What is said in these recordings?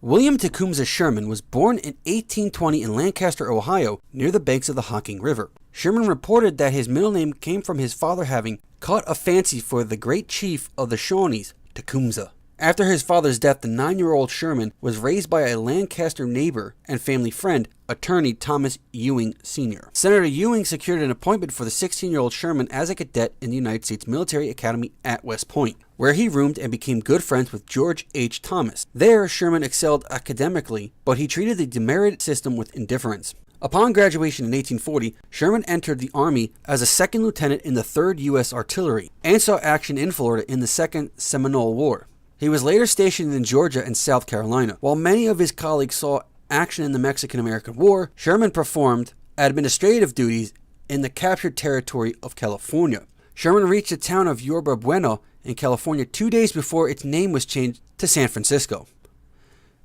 William Tecumseh Sherman was born in 1820 in Lancaster, Ohio, near the banks of the Hocking River. Sherman reported that his middle name came from his father having caught a fancy for the great chief of the Shawnees, Tecumseh. After his father's death, the 9-year-old Sherman was raised by a Lancaster neighbor and family friend, attorney Thomas Ewing Sr. Senator Ewing secured an appointment for the 16-year-old Sherman as a cadet in the United States Military Academy at West Point, where he roomed and became good friends with George H. Thomas. There, Sherman excelled academically, but he treated the demerit system with indifference. Upon graduation in 1840, Sherman entered the Army as a second lieutenant in the 3rd U.S. Artillery and saw action in Florida in the Second Seminole War. He was later stationed in Georgia and South Carolina. While many of his colleagues saw action in the Mexican-American War, Sherman performed administrative duties in the captured territory of California. Sherman reached the town of Yerba Buena in California 2 days before its name was changed to San Francisco.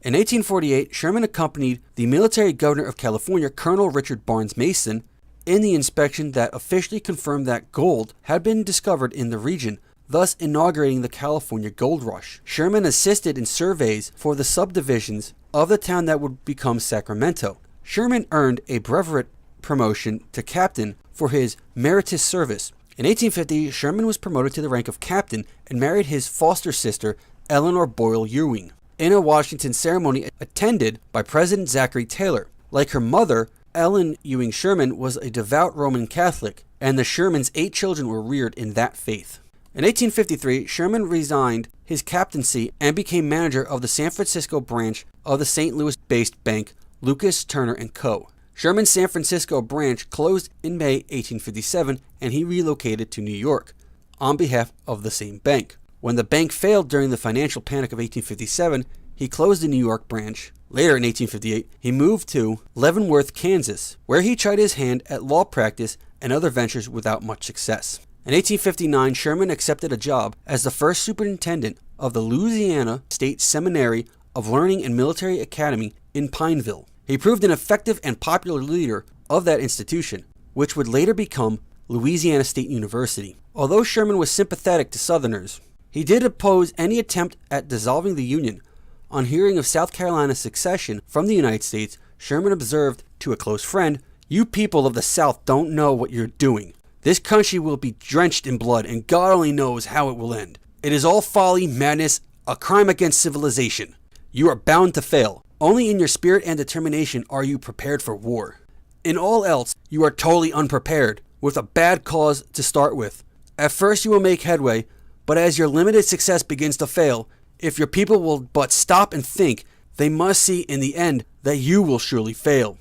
In 1848, Sherman accompanied the military governor of California, Colonel Richard Barnes Mason, in the inspection that officially confirmed that gold had been discovered in the region, thus inaugurating the California Gold Rush. Sherman assisted in surveys for the subdivisions of the town that would become Sacramento. Sherman earned a brevet promotion to captain for his meritorious service. In 1850, Sherman was promoted to the rank of captain and married his foster sister, Eleanor Boyle Ewing, in a Washington ceremony attended by President Zachary Taylor. Like her mother, Ellen Ewing Sherman was a devout Roman Catholic, and the Shermans' 8 children were reared in that faith. In 1853, Sherman resigned his captaincy and became manager of the San Francisco branch of the St. Louis-based bank Lucas, Turner & Co. Sherman's San Francisco branch closed in May 1857, and he relocated to New York on behalf of the same bank. When the bank failed during the financial panic of 1857, he closed the New York branch. Later in 1858, he moved to Leavenworth, Kansas, where he tried his hand at law practice and other ventures without much success. In 1859, Sherman accepted a job as the first superintendent of the Louisiana State Seminary of Learning and Military Academy in Pineville. He proved an effective and popular leader of that institution, which would later become Louisiana State University. Although Sherman was sympathetic to Southerners, he did oppose any attempt at dissolving the Union. On hearing of South Carolina's secession from the United States, Sherman observed to a close friend, "You people of the South don't know what you're doing. This country will be drenched in blood, and God only knows how it will end. It is all folly, madness, a crime against civilization. You are bound to fail. Only in your spirit and determination are you prepared for war. In all else, you are totally unprepared, with a bad cause to start with. At first you will make headway, but as your limited success begins to fail, if your people will but stop and think, they must see in the end that you will surely fail."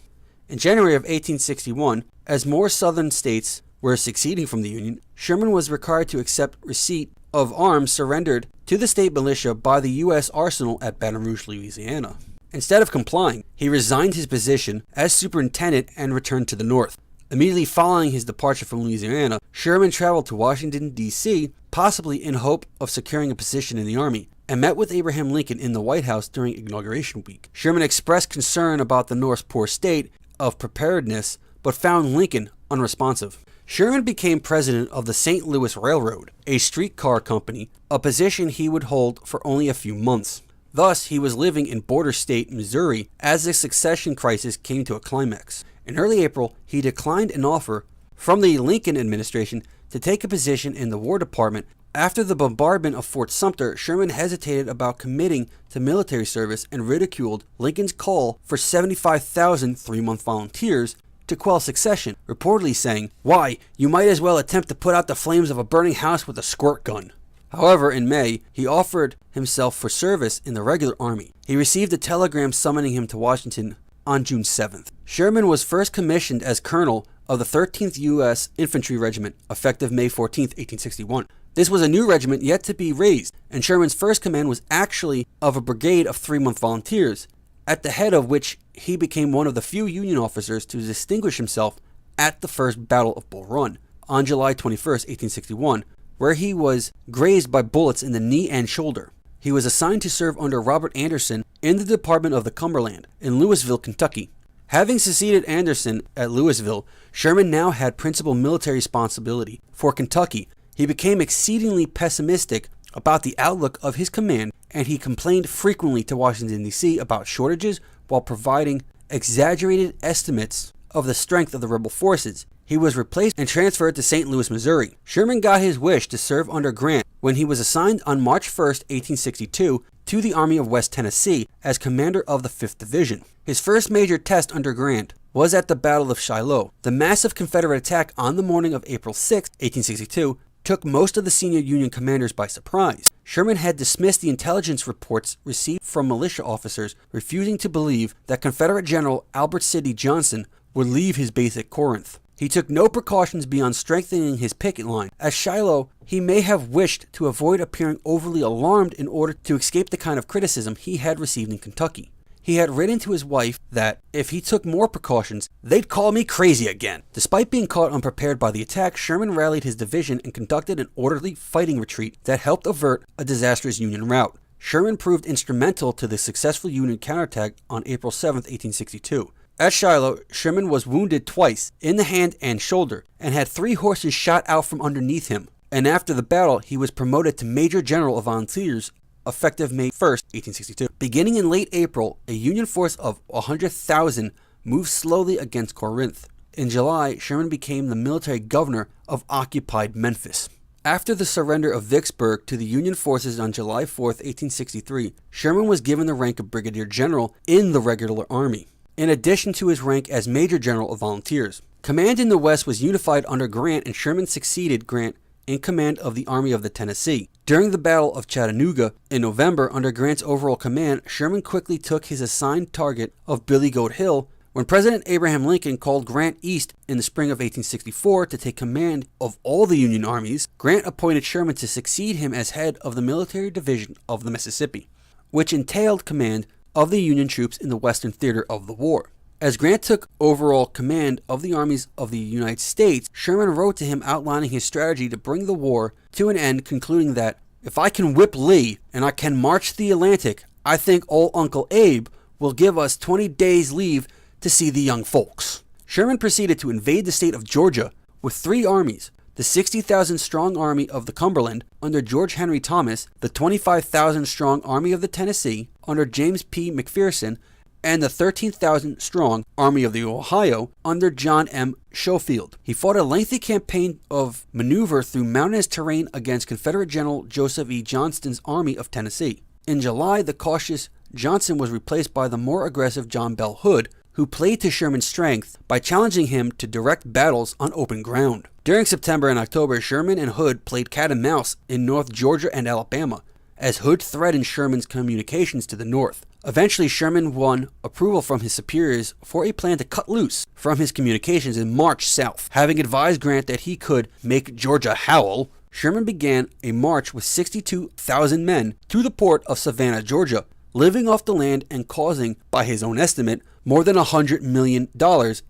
In January of 1861, as more southern states were seceding from the Union, Sherman was required to accept receipt of arms surrendered to the state militia by the U.S. Arsenal at Baton Rouge, Louisiana. Instead of complying, he resigned his position as superintendent and returned to the North. Immediately following his departure from Louisiana, Sherman traveled to Washington, D.C., possibly in hope of securing a position in the Army, and met with Abraham Lincoln in the White House during Inauguration Week. Sherman expressed concern about the North's poor state of preparedness, but found Lincoln unresponsive. Sherman became president of the St. Louis Railroad, a streetcar company, a position he would hold for only a few months. Thus, he was living in border state Missouri as the succession crisis came to a climax. In early April, he declined an offer from the Lincoln administration to take a position in the War Department. After the bombardment of Fort Sumter, Sherman hesitated about committing to military service and ridiculed Lincoln's call for 75,000 3-month volunteers to quell secession, reportedly saying, "Why, you might as well attempt to put out the flames of a burning house with a squirt gun." However, in May, he offered himself for service in the regular army. He received a telegram summoning him to Washington on June 7th. Sherman was first commissioned as colonel of the 13th U.S. Infantry Regiment, effective May 14, 1861. This was a new regiment yet to be raised, and Sherman's first command was actually of a brigade of 3-month volunteers, at the head of which he became one of the few Union officers to distinguish himself at the First Battle of Bull Run on July 21, 1861, where he was grazed by bullets in the knee and shoulder. He was assigned to serve under Robert Anderson in the Department of the Cumberland in Louisville, Kentucky. Having succeeded Anderson at Louisville, Sherman now had principal military responsibility for Kentucky. He became exceedingly pessimistic about the outlook of his command, and he complained frequently to Washington, D.C. about shortages while providing exaggerated estimates of the strength of the rebel forces. He was replaced and transferred to St. Louis, Missouri. Sherman got his wish to serve under Grant when he was assigned on March 1, 1862, to the Army of West Tennessee as commander of the 5th Division. His first major test under Grant was at the Battle of Shiloh. The massive Confederate attack on the morning of April 6, 1862, took most of the senior Union commanders by surprise. Sherman had dismissed the intelligence reports received from militia officers, refusing to believe that Confederate General Albert Sidney Johnston would leave his base at Corinth. He took no precautions beyond strengthening his picket line. At Shiloh, he may have wished to avoid appearing overly alarmed in order to escape the kind of criticism he had received in Kentucky. He had written to his wife that if he took more precautions, they'd call me crazy again. Despite being caught unprepared by the attack, Sherman rallied his division and conducted an orderly fighting retreat that helped avert a disastrous Union rout. Sherman proved instrumental to the successful Union counterattack on April 7, 1862. At Shiloh, Sherman was wounded twice, in the hand and shoulder, and had 3 horses shot out from underneath him. And after the battle, he was promoted to Major General of Volunteers, effective May 1, 1862. Beginning in late April, a Union force of 100,000 moved slowly against Corinth. In July, Sherman became the military governor of occupied Memphis. After the surrender of Vicksburg to the Union forces on July 4, 1863, Sherman was given the rank of Brigadier General in the regular army, in addition to his rank as Major General of Volunteers. Command in the West was unified under Grant, and Sherman succeeded Grant in command of the Army of the Tennessee. During the Battle of Chattanooga in November, under Grant's overall command, Sherman quickly took his assigned target of Billy Goat Hill. When President Abraham Lincoln called Grant east in the spring of 1864 to take command of all the Union armies, Grant appointed Sherman to succeed him as head of the Military Division of the Mississippi, which entailed command of the Union troops in the western theater of the war. As Grant took overall command of the armies of the United States, Sherman wrote to him outlining his strategy to bring the war to an end, concluding that, "If I can whip Lee and I can march the Atlantic, I think old Uncle Abe will give us 20 days leave to see the young folks." Sherman proceeded to invade the state of Georgia with 3 armies: the 60,000 strong Army of the Cumberland under George Henry Thomas, the 25,000 strong Army of the Tennessee under James P. McPherson, and the 13,000 strong Army of the Ohio under John M. Schofield. He fought a lengthy campaign of maneuver through mountainous terrain against Confederate General Joseph E. Johnston's Army of Tennessee. In July, the cautious Johnston was replaced by the more aggressive John Bell Hood, who played to Sherman's strength by challenging him to direct battles on open ground. During September and October, Sherman and Hood played cat and mouse in North Georgia and Alabama, as Hood threatened Sherman's communications to the north. Eventually, Sherman won approval from his superiors for a plan to cut loose from his communications and march south. Having advised Grant that he could make Georgia howl, Sherman began a march with 62,000 men to the port of Savannah, Georgia, living off the land and causing, by his own estimate, more than $100 million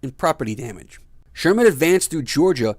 in property damage. Sherman's advance through Georgia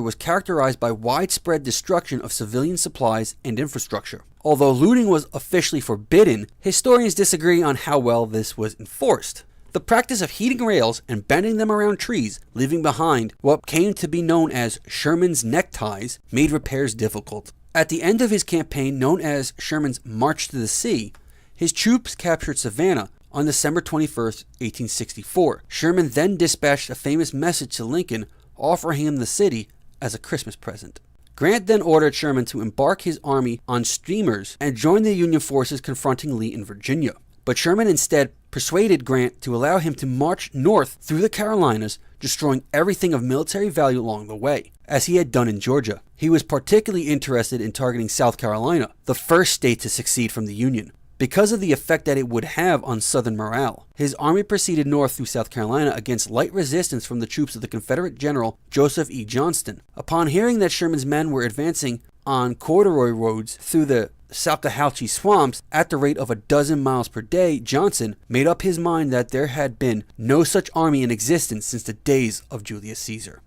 was characterized by widespread destruction of civilian supplies and infrastructure. Although looting was officially forbidden, historians disagree on how well this was enforced. The practice of heating rails and bending them around trees, leaving behind what came to be known as Sherman's neckties, made repairs difficult. At the end of his campaign, known as Sherman's March to the Sea, his troops captured Savannah on December 21, 1864. Sherman then dispatched a famous message to Lincoln offering him the city as a Christmas present. Grant then ordered Sherman to embark his army on steamers and join the Union forces confronting Lee in Virginia. But Sherman instead persuaded Grant to allow him to march north through the Carolinas, destroying everything of military value along the way, as he had done in Georgia. He was particularly interested in targeting South Carolina, the first state to secede from the Union, because of the effect that it would have on Southern morale. His army proceeded north through South Carolina against light resistance from the troops of the Confederate General Joseph E. Johnston. Upon hearing that Sherman's men were advancing on corduroy roads through the Salkahauchee swamps at the rate of 12 miles per day, Johnston made up his mind that there had been no such army in existence since the days of Julius Caesar.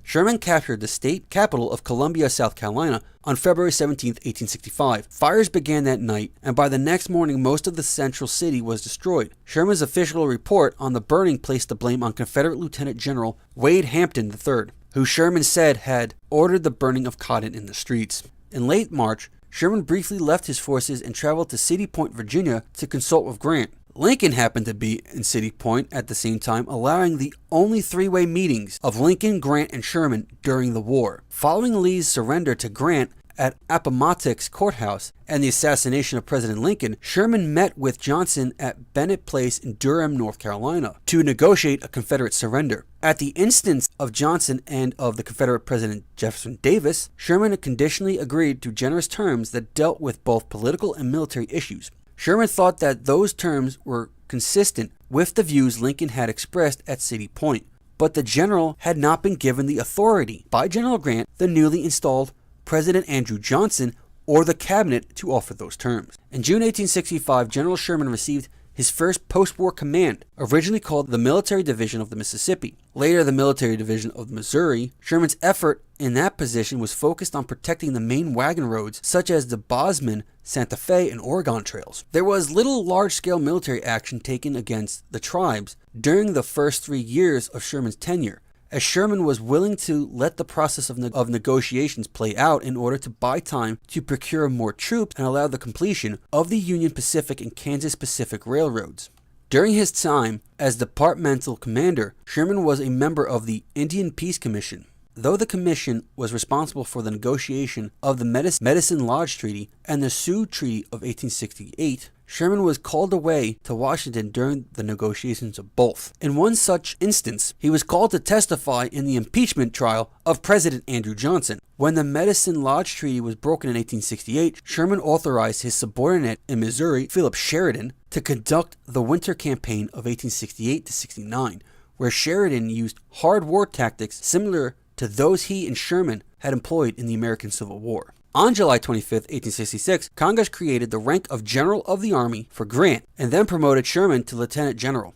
Sherman captured the state capital of Columbia, South Carolina on February 17, 1865. Fires began that night, and by the next morning most of the central city was destroyed. Sherman's official report on the burning placed the blame on Confederate Lieutenant General Wade Hampton III, who Sherman said had ordered the burning of cotton in the streets. In late March, Sherman briefly left his forces and traveled to City Point, Virginia to consult with Grant. Lincoln happened to be in City Point at the same time, allowing the only three-way meetings of Lincoln, Grant, and Sherman during the war. Following Lee's surrender to Grant at Appomattox Courthouse and the assassination of President Lincoln, Sherman met with Johnson at Bennett Place in Durham, North Carolina, to negotiate a Confederate surrender. At the instance of Johnson and of the Confederate President Jefferson Davis, Sherman conditionally agreed to generous terms that dealt with both political and military issues. Sherman thought that those terms were consistent with the views Lincoln had expressed at City Point, but the general had not been given the authority by General Grant, the newly installed President Andrew Johnson, or the cabinet to offer those terms. In June 1865, General Sherman received his first post-war command, originally called the Military Division of the Mississippi, later the Military Division of Missouri. Sherman's effort in that position was focused on protecting the main wagon roads such as the Bozeman, Santa Fe, and Oregon trails. There was little large-scale military action taken against the tribes during the first 3 years of Sherman's tenure, as Sherman was willing to let the process of negotiations play out in order to buy time to procure more troops and allow the completion of the Union Pacific and Kansas Pacific railroads. During his time as departmental commander, Sherman was a member of the Indian Peace Commission. Though the commission was responsible for the negotiation of the Medicine Lodge Treaty and the Sioux Treaty of 1868, Sherman was called away to Washington during the negotiations of both. In one such instance, he was called to testify in the impeachment trial of President Andrew Johnson. When the Medicine Lodge Treaty was broken in 1868, Sherman authorized his subordinate in Missouri, Philip Sheridan, to conduct the winter campaign of 1868 to 69, where Sheridan used hard war tactics similar to those he and Sherman had employed in the American Civil War. On July 25, 1866, Congress created the rank of General of the Army for Grant and then promoted Sherman to Lieutenant General.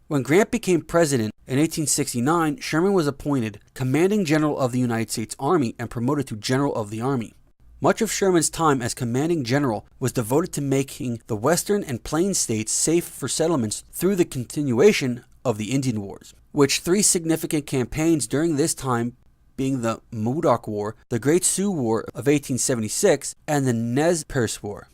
When Grant became president in 1869, Sherman was appointed Commanding General of the United States Army and promoted to General of the Army. Much of Sherman's time as Commanding General was devoted to making the western and plains states safe for settlements through the continuation of the Indian Wars, which 3 significant campaigns during this time being the Modoc War, the Great Sioux War of 1876, and the Nez Perce War.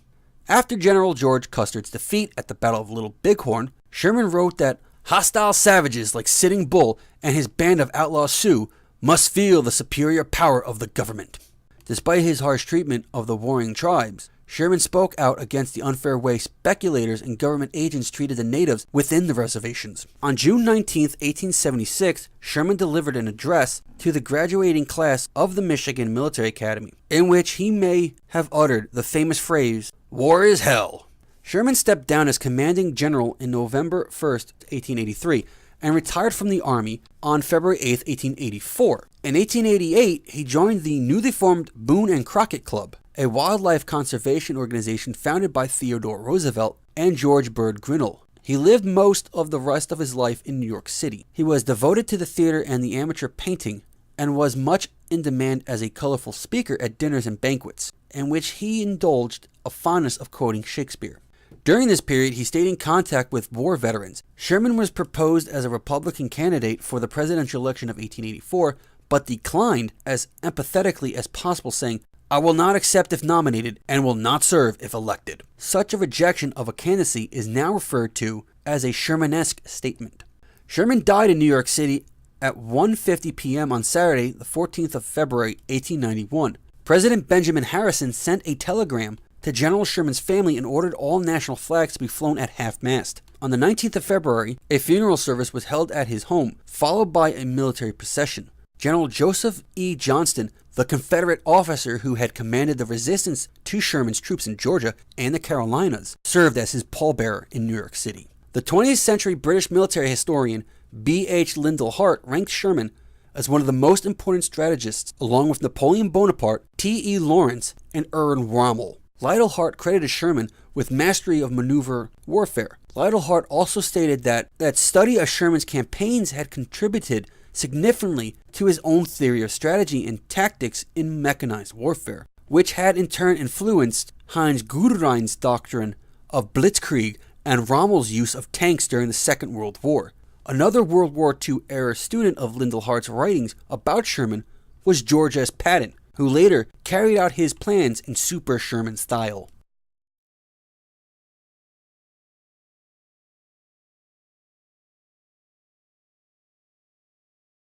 After General George Custer's defeat at the Battle of Little Bighorn, Sherman wrote that hostile savages like Sitting Bull and his band of outlaw Sioux must feel the superior power of the government. Despite his harsh treatment of the warring tribes, Sherman spoke out against the unfair way speculators and government agents treated the natives within the reservations. On June 19, 1876, Sherman delivered an address to the graduating class of the Michigan Military Academy, in which he may have uttered the famous phrase, "War is hell." Sherman stepped down as commanding general in November 1, 1883, and retired from the Army on February 8, 1884. In 1888, he joined the newly formed Boone and Crockett Club, a wildlife conservation organization founded by Theodore Roosevelt and George Bird Grinnell. He lived most of the rest of his life in New York City. He was devoted to the theater and the amateur painting, and was much in demand as a colorful speaker at dinners and banquets, in which he indulged a fondness of quoting Shakespeare. During this period, he stayed in contact with war veterans. Sherman was proposed as a Republican candidate for the presidential election of 1884, but declined as empathetically as possible, saying, "I will not accept if nominated and will not serve if elected." Such a rejection of a candidacy is now referred to as a Shermanesque statement. Sherman died in New York City at 1:50 p.m. on Saturday, the 14th of February, 1891. President Benjamin Harrison sent a telegram to General Sherman's family and ordered all national flags to be flown at half-mast. On the 19th of February, a funeral service was held at his home, followed by a military procession. General Joseph E. Johnston, the Confederate officer who had commanded the resistance to Sherman's troops in Georgia and the Carolinas, served as his pallbearer in New York City. The 20th century British military historian B.H. Lyndall Hart ranked Sherman as one of the most important strategists, along with Napoleon Bonaparte, T.E. Lawrence, and Erwin Rommel. Lytle Hart credited Sherman with mastery of maneuver warfare. Lytle Hart also stated that study of Sherman's campaigns had contributed significantly to his own theory of strategy and tactics in mechanized warfare, which had in turn influenced Heinz Guderian's doctrine of blitzkrieg and Rommel's use of tanks during the Second World War. Another World War II era student of Lyndall Hart's writings about Sherman was George S. Patton, who later carried out his plans in super Sherman style.